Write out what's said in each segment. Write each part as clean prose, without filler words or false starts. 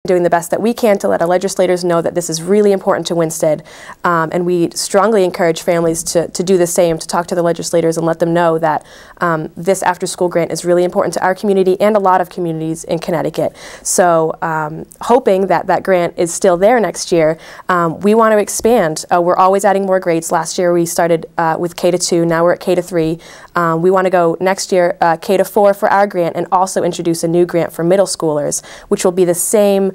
doing the best that we can to let our legislators know that this is really important to Winsted, and we strongly encourage families to do the same, to talk to the legislators and let them know that this after-school grant is really important to our community and a lot of communities in Connecticut. So hoping that that grant is still there next year, we want to expand. We're always adding more grades. Last year we started with K-2, now we're at K-3. We want to go next year K-4 for our grant and also introduce a new grant for middle schoolers, which will be the same.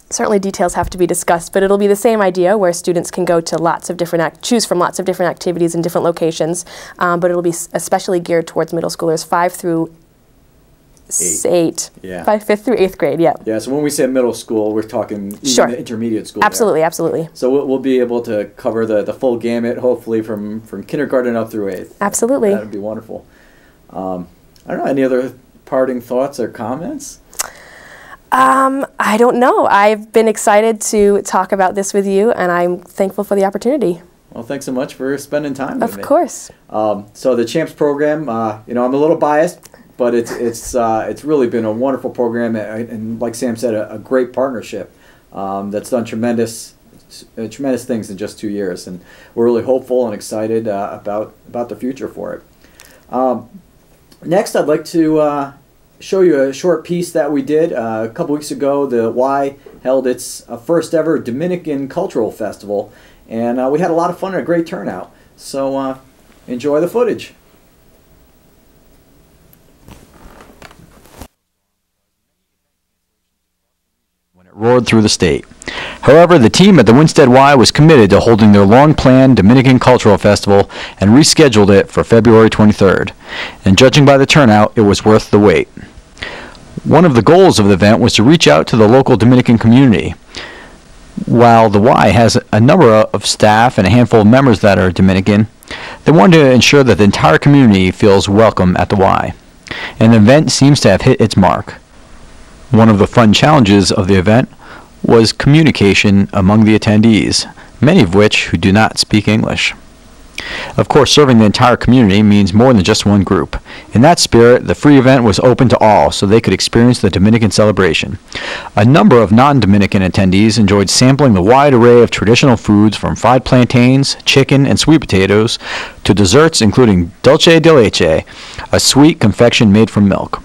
Certainly details have to be discussed, but it'll be the same idea where students can go to lots of different, choose from lots of different activities in different locations, but it'll be especially geared towards middle schoolers 5 through 8. Yeah. 5th through 8th grade, yeah. Yeah, so when we say middle school, we're talking even the intermediate school. Absolutely, there. absolutely. So we'll be able to cover the full gamut, hopefully, from kindergarten up through 8th. Absolutely. That would be wonderful. I don't know, any other parting thoughts or comments? I don't know. I've been excited to talk about this with you, and I'm thankful for the opportunity. Well, thanks so much for spending time with me. Of course. So the CHAMPS program, you know, I'm a little biased, but it's really been a wonderful program, and like Sam said, a great partnership that's done tremendous things in just 2 years, and we're really hopeful and excited about the future for it. Next, I'd like to show you a short piece that we did a couple weeks ago. The Y held its first ever Dominican Cultural Festival, and we had a lot of fun and a great turnout. So enjoy the footage. When it roared through the state. However, the team at the Winsted Y was committed to holding their long-planned Dominican Cultural Festival and rescheduled it for February 23rd. And judging by the turnout, it was worth the wait. One of the goals of the event was to reach out to the local Dominican community. While the Y has a number of staff and a handful of members that are Dominican, they wanted to ensure that the entire community feels welcome at the Y. And the event seems to have hit its mark. One of the fun challenges of the event was communication among the attendees, many of which who do not speak English. Of course, serving the entire community means more than just one group. In that spirit, the free event was open to all so they could experience the Dominican celebration. A number of non-Dominican attendees enjoyed sampling the wide array of traditional foods from fried plantains, chicken, and sweet potatoes to desserts including dulce de leche, a sweet confection made from milk.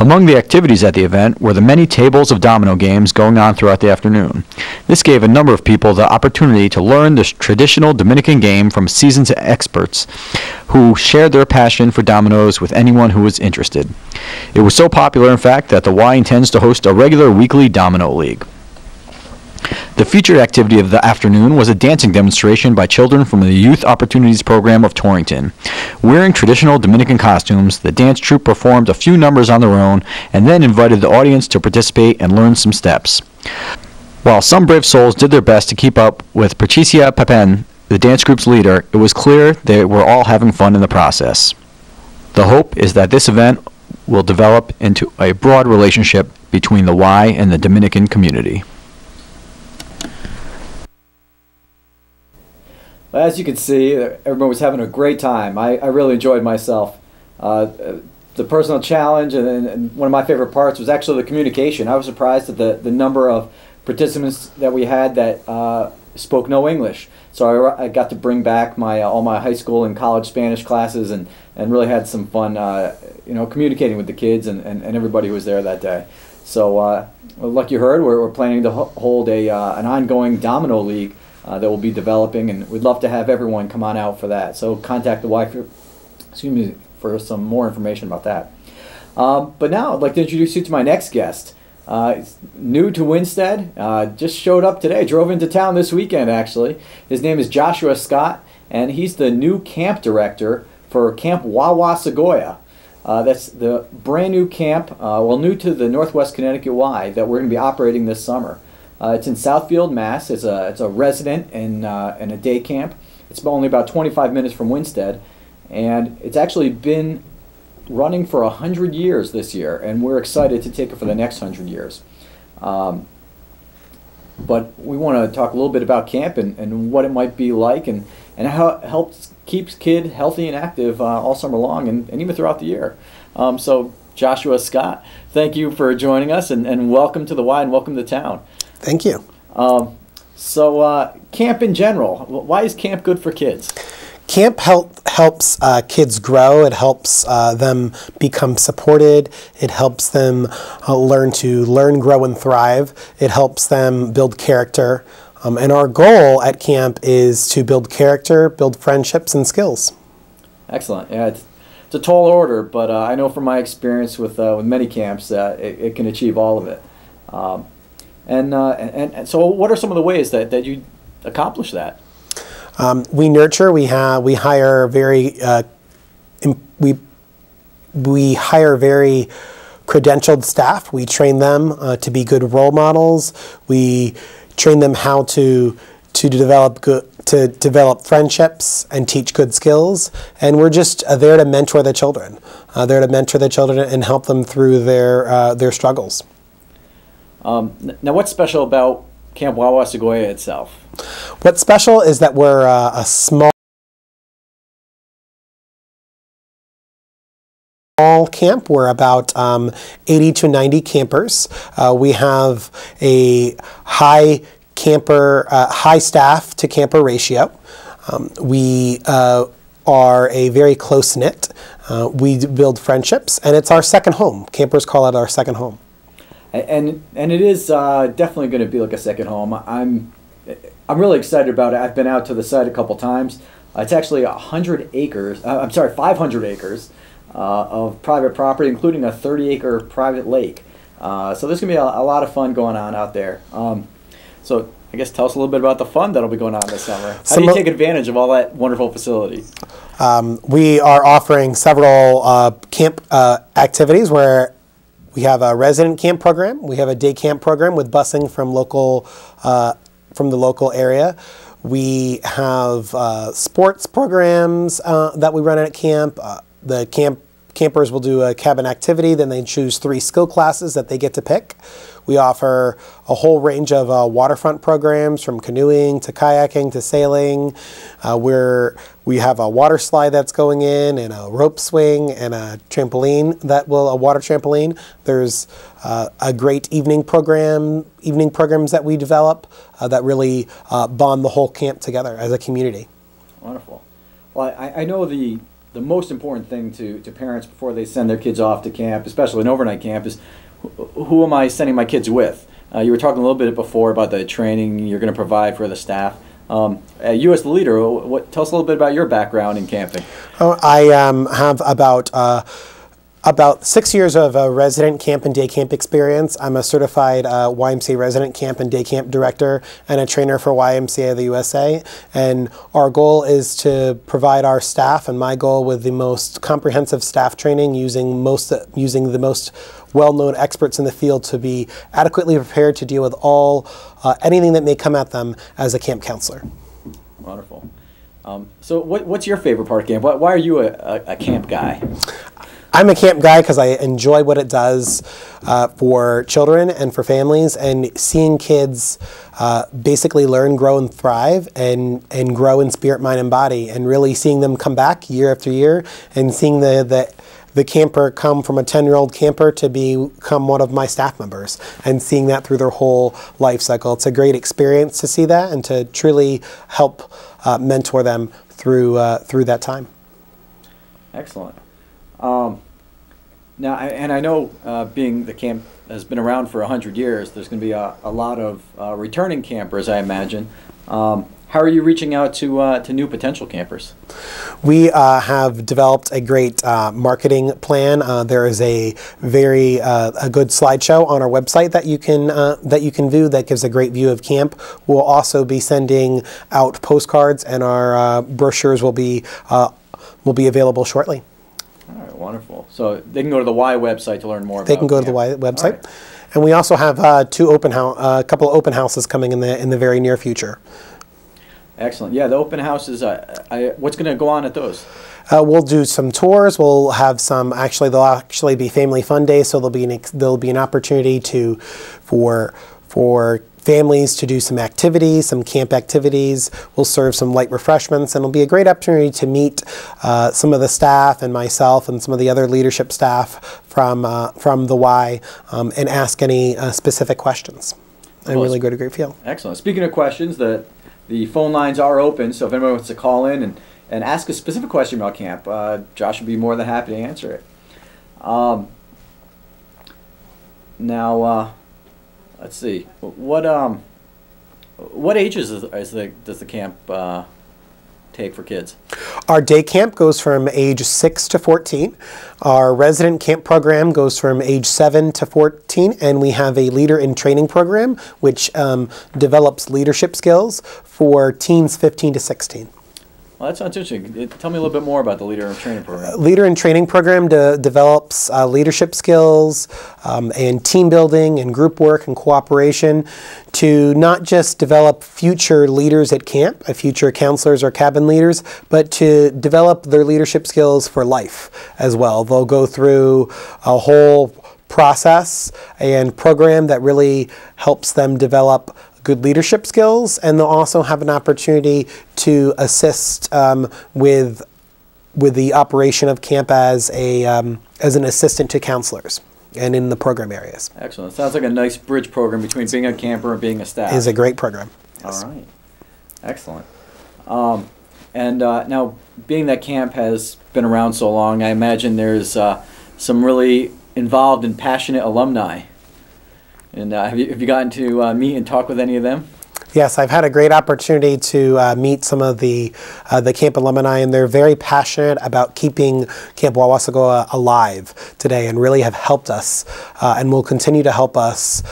Among the activities at the event were the many tables of domino games going on throughout the afternoon. This gave a number of people the opportunity to learn the traditional Dominican game from seasoned experts who shared their passion for dominoes with anyone who was interested. It was so popular, in fact, that the Y intends to host a regular weekly domino league. The featured activity of the afternoon was a dancing demonstration by children from the Youth Opportunities Program of Torrington. Wearing traditional Dominican costumes, the dance troupe performed a few numbers on their own and then invited the audience to participate and learn some steps. While some brave souls did their best to keep up with Patricia Pepin, the dance group's leader, it was clear they were all having fun in the process. The hope is that this event will develop into a broad relationship between the Y and the Dominican community. As you can see, everyone was having a great time. I really enjoyed myself. The personal challenge and one of my favorite parts was actually the communication. I was surprised at the number of participants that we had that spoke no English. So I got to bring back all my high school and college Spanish classes and really had some fun communicating with the kids and everybody who was there that day. So like you heard, we're planning to hold an ongoing domino league that we'll be developing, and we'd love to have everyone come on out for that. So contact the Y for some more information about that. But now I'd like to introduce you to my next guest. He's new to Winsted, just showed up today, drove into town this weekend actually. His name is Joshua Scott, and he's the new camp director for Camp Wawa Segoya. That's the brand new camp, new to the Northwest Connecticut Y that we're going to be operating this summer. It's in Southfield, Mass. It's a resident and a day camp. It's only about 25 minutes from Winsted, and it's actually been running for 100 years this year, and we're excited to take it for the next 100 years. But we want to talk a little bit about camp and what it might be like and how it keeps kids healthy and active all summer long and even throughout the year. So Joshua Scott. Thank you for joining us, and welcome to the Y and welcome to town. Thank you. So camp in general, why is camp good for kids? Camp helps kids grow. It helps them become supported. It helps them learn, grow, and thrive. It helps them build character. And our goal at camp is to build character, build friendships, and skills. Excellent. Yeah, it's a tall order, but I know from my experience with many camps that it can achieve all of it. And so, what are some of the ways that you accomplish that? We nurture. We hire very we hire very credentialed staff. We train them to be good role models. We train them how to develop friendships and teach good skills. And we're just there to mentor the children. There to mentor the children and help them through their struggles. Now, what's special about Camp Wawasegoya itself? What's special is that we're a small camp. We're about 80 to 90 campers. We have a high staff to camper ratio. We are a very close-knit. We build friendships, and it's our second home. Campers call it our second home. And it is definitely going to be like a second home. I'm really excited about it. I've been out to the site a couple times. It's actually 500 acres of private property, including a 30-acre private lake. So there's going to be a lot of fun going on out there. So I guess tell us a little bit about the fun that'll be going on this summer. How do you take advantage of all that wonderful facility? We are offering several camp activities where we have a resident camp program. We have a day camp program with busing from the local area. We have sports programs that we run at camp. The campers will do a cabin activity, then they choose 3 skill classes that they get to pick. We offer a whole range of waterfront programs, from canoeing to kayaking to sailing. We have a water slide that's going in, and a rope swing, and a trampoline a water trampoline. There's a great evening programs that we develop that really bond the whole camp together as a community. Wonderful. Well, I know the most important thing to parents before they send their kids off to camp, especially an overnight camp, is who am I sending my kids with? You were talking a little bit before about the training you're going to provide for the staff. You as the leader, tell us a little bit about your background in camping. I have about 6 years of resident camp and day camp experience. I'm a certified YMCA resident camp and day camp director and a trainer for YMCA of the USA. And our goal is to provide our staff, and my goal, with the most comprehensive staff training using the most well-known experts in the field to be adequately prepared to deal with anything that may come at them as a camp counselor. Wonderful. So what's your favorite part of camp? Why are you a camp guy? I'm a camp guy because I enjoy what it does for children and for families, and seeing kids basically learn, grow, and thrive, and grow in spirit, mind, and body, and really seeing them come back year after year, and seeing the camper come from a 10-year-old camper to become one of my staff members, and seeing that through their whole life cycle. It's a great experience to see that and to truly help mentor them through that time. Excellent. Now, I know being the camp has been around for 100 years, there's going to be a lot of returning campers, I imagine. How are you reaching out to new potential campers? We have developed a great marketing plan. There is a very good slideshow on our website that you can view that gives a great view of camp. We'll also be sending out postcards, and our brochures will be available shortly. All right, wonderful. So they can go to the Y website to learn more. They can go to the Y website, right. And we also have a couple of open houses coming in the very near future. Excellent. Yeah, the open houses. What's going to go on at those? We'll do some tours. We'll have some. Actually, they'll actually be family fun days. So there'll be an opportunity for families to do some activities, some camp activities. We'll serve some light refreshments, and it'll be a great opportunity to meet some of the staff and myself and some of the other leadership staff from the Y and ask any specific questions. And really get a great feel. Excellent. Speaking of questions, the phone lines are open, so if anyone wants to call in and ask a specific question about camp, Josh would be more than happy to answer it. Now, let's see. What ages does the camp take for kids? Our day camp goes from age 6 to 14. Our resident camp program goes from age 7 to 14, and we have a leader in training program which develops leadership skills for teens 15 to 16. Well, that sounds interesting. Tell me a little bit more about the Leader in Training program. Leader in Training program develops leadership skills and team building and group work and cooperation to not just develop future leaders at camp, future counselors or cabin leaders, but to develop their leadership skills for life as well. They'll go through a whole process and program that really helps them develop good leadership skills, and they'll also have an opportunity to assist with the operation of camp as an assistant to counselors and in the program areas. Excellent. Sounds like a nice bridge program between being a camper and being a staff. It is a great program. Yes. All right. Excellent. Now, being that camp has been around so long, I imagine there's some really involved and passionate alumni. And have you gotten to meet and talk with any of them? Yes, I've had a great opportunity to meet some of the camp alumni, and they're very passionate about keeping Camp Wawasego alive today, and really have helped us and will continue to help us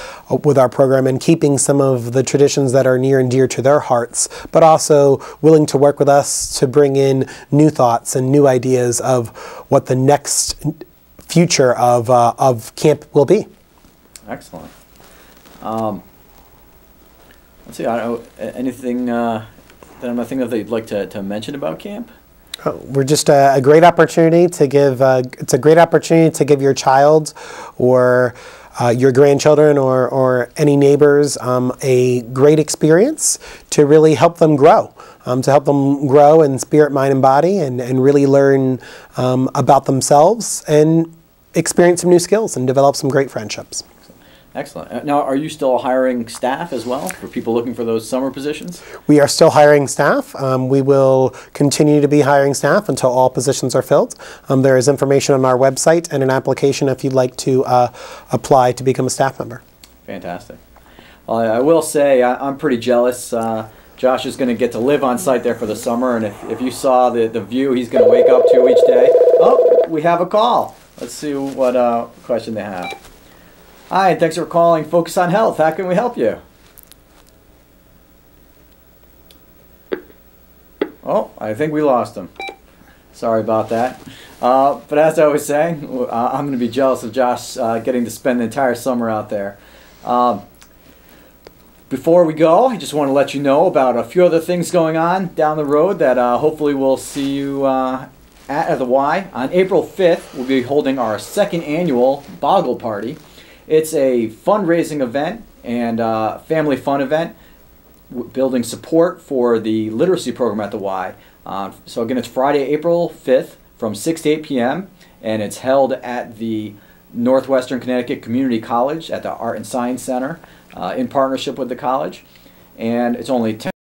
with our program and keeping some of the traditions that are near and dear to their hearts, but also willing to work with us to bring in new thoughts and new ideas of what the next future of camp will be. Excellent. Let's see, I don't know, anything that I'm not thinking of that you'd like to mention about camp? We're just a great opportunity to give, it's a great opportunity to give your child or your grandchildren or any neighbors a great experience to really help them grow. To help them grow in spirit, mind, and body, and really learn about themselves and experience some new skills and develop some great friendships. Excellent. Now, are you still hiring staff as well for people looking for those summer positions? We are still hiring staff. We will continue to be hiring staff until all positions are filled. There is information on our website and an application if you'd like to apply to become a staff member. Fantastic. Well, I will say I'm pretty jealous. Josh is going to get to live on site there for the summer, and if you saw the view he's going to wake up to each day. Oh, we have a call. Let's see what question they have. Hi, thanks for calling Focus on Health. How can we help you? Oh, I think we lost him. Sorry about that. But as I was saying, I'm going to be jealous of Josh getting to spend the entire summer out there. Before we go, I just want to let you know about a few other things going on down the road that hopefully we'll see you at the Y. On April 5th, we'll be holding our second annual Boggle Party. It's a fundraising event and family fun event, building support for the literacy program at the Y. So again, it's Friday, April 5th from 6 to 8 p.m. and it's held at the Northwestern Connecticut Community College at the Art and Science Center in partnership with the college. And it's only 10